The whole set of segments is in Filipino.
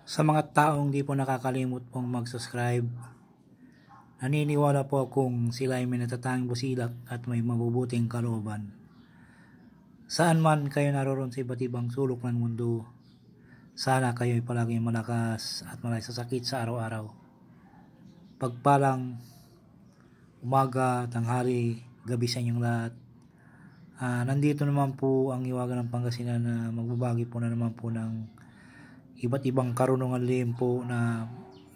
Sa mga taong di po nakakalimot pong mag-subscribe, naniniwala po akong sila ay may natatanging busilak at may mabubuting kalooban. Saan man kayo naroon sa iba't ibang sulok ng mundo, sana kayo ay palaging malakas at malay sa sakit sa araw-araw. Pagpalang umaga, tanghali, gabi sa inyong lahat. Nandito naman po ang Hiwaga ng Pangasinan na magbabagi po na naman po ng iba't ibang karunungan lihim po na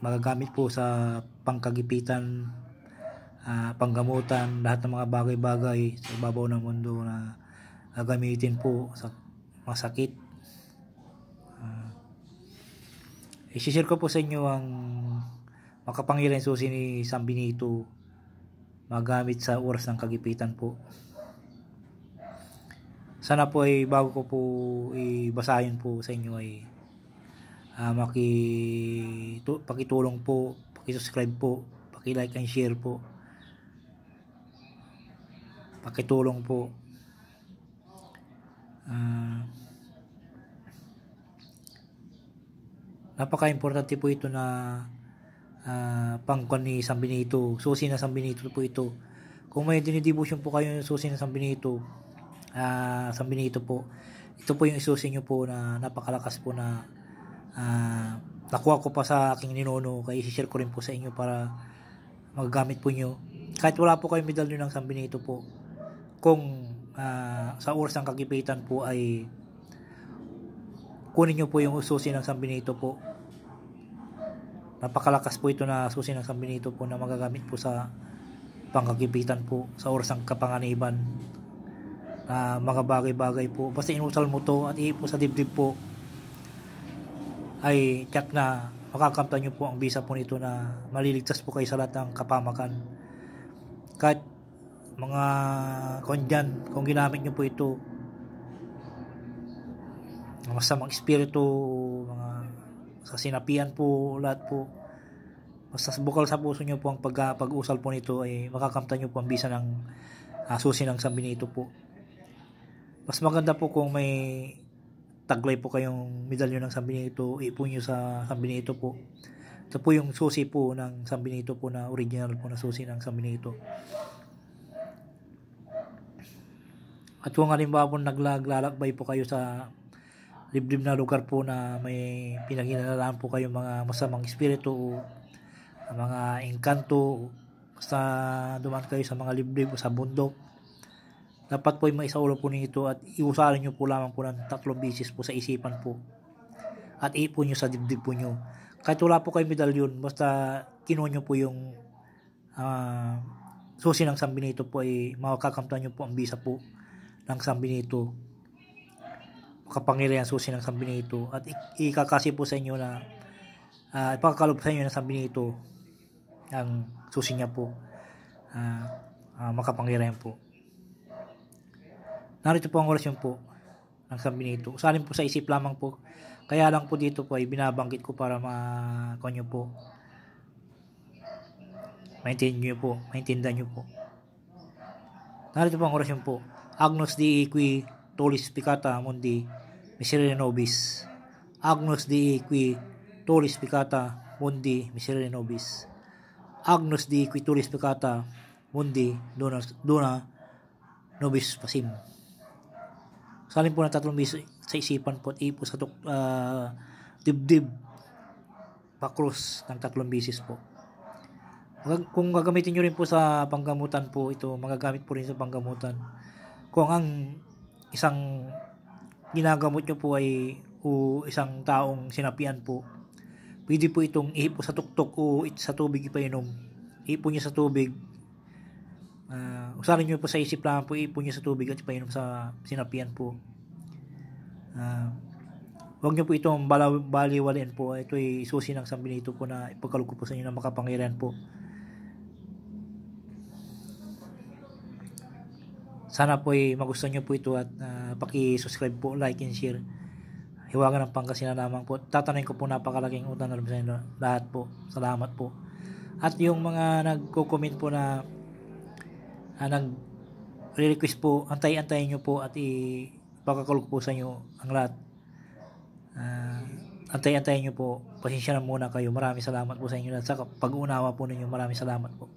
magagamit po sa pangkagipitan, panggamutan, lahat ng mga bagay-bagay sa ibabaw ng mundo na gagamitin po sa masakit. I-share ko po sa inyo ang makapangyarihang susi ni San Benito magamit sa oras ng kagipitan po. Sana po ay bago ko po ibasahin po sa inyo ay pakitulong po, pakisubscribe po, pakilike and share po, pakitulong po. Napaka-importante po ito na pangkuan ni San Benito, susi na San Benito po ito. Kung may dinidibusyon po kayo ng susi na San Benito, po, ito po yung isusi nyo po na napakalakas po na nakuha ko pa sa aking ninuno, kaya i-share ko rin po sa inyo para magagamit po nyo. Kahit wala po kayong medalyo ng San Benito po, kung sa oras ng kagipitan po ay kunin nyo po yung susi ng San Benito po. Napakalakas po ito na susi ng San Benito po na magagamit po sa pangkagipitan po sa oras ng kapanganiban. Mga bagay-bagay po, basta inusal mo to at ipo sa dibdib po, ay tiyak na makakamtan nyo po ang bisa po nito na maliligtas po kayo sa lahat ng kapamakan. Kahit mga kondyan, kung ginamit nyo po ito, masamang espiritu, mga sa sinapian po, lahat po, basta bukal sa puso nyo po ang pag-usal po nito, ay makakamtan nyo po ang bisa ng susi ng San Benito po. Mas maganda po kung may taglay po kayong medalyo ng San Benito, ipon nyo sa San Benito po. Ito po yung susi po ng San Benito po na original po na susi ng San Benito. At kung halimbawa po naglalakbay po kayo sa liblib na lugar po na may pinaghinalaan po kayong mga masamang espiritu o mga engkanto, basta dumaan kayo sa mga liblib o sa bundok, dapat po ay maisaulo po nito at iusalin nyo po lamang po ng 3 beses po sa isipan po at ipon nyo sa dibdib po nyo. Kahit wala po kayo medalyon, basta kinuha nyo po yung susi ng San Benito po, ay makakakamtan nyo po ang bisa po ng San Benito, makapangyarihan susi ng San Benito, at ikakasi po sa inyo na ipakakalob sa inyo ng San Benito ang susi niya po, makapangyarihan po. Narito po ang orasyon po ng San Benito. Usalin po sa isip lamang po. Kaya lang po dito po ay binabanggit ko para makonyo po. Maintindihan nyo po. Narito po ang orasyon po. Agnus Dei qui tollis peccata mundi miserere nobis. Agnus Dei qui tollis peccata mundi miserere nobis. Agnus Dei qui tollis peccata mundi dona nobis pasim. Salin po ng 3 beses sa isipan po at ipo sa dibdib pakros ng 3 beses po. Kung gagamitin nyo rin po sa panggamutan po ito, magagamit po rin sa panggamutan. Kung ang isang ginagamot nyo po ay isang taong sinapian po, pwede po itong ipo sa tuktok o sa tubig ipainom. Ipo nyo sa tubig, usarin nyo po sa isip lang po, ipon nyo sa tubig at ipainom sa sinapian po. Huwag nyo po itong baliwalain po. Ito ay susi ng San Benito po na ipagkalog ko po sa inyo na makapangyarihan po. Sana po ay magustuhan nyo po ito at paki-subscribe po, like and share. Hiwaga ng Pangasinan lamang po. Tatanungin ko po napakalaking utang na loob sa inyo lahat po. Salamat po. At yung mga nagko-comment po na nag-request po, antayin nyo po at ipakakalog po sa inyo ang lahat. antay-antayin nyo po. Pasensya na muna kayo. Maraming salamat po sa inyo. At sa pag-unawa po ninyo, maraming salamat po.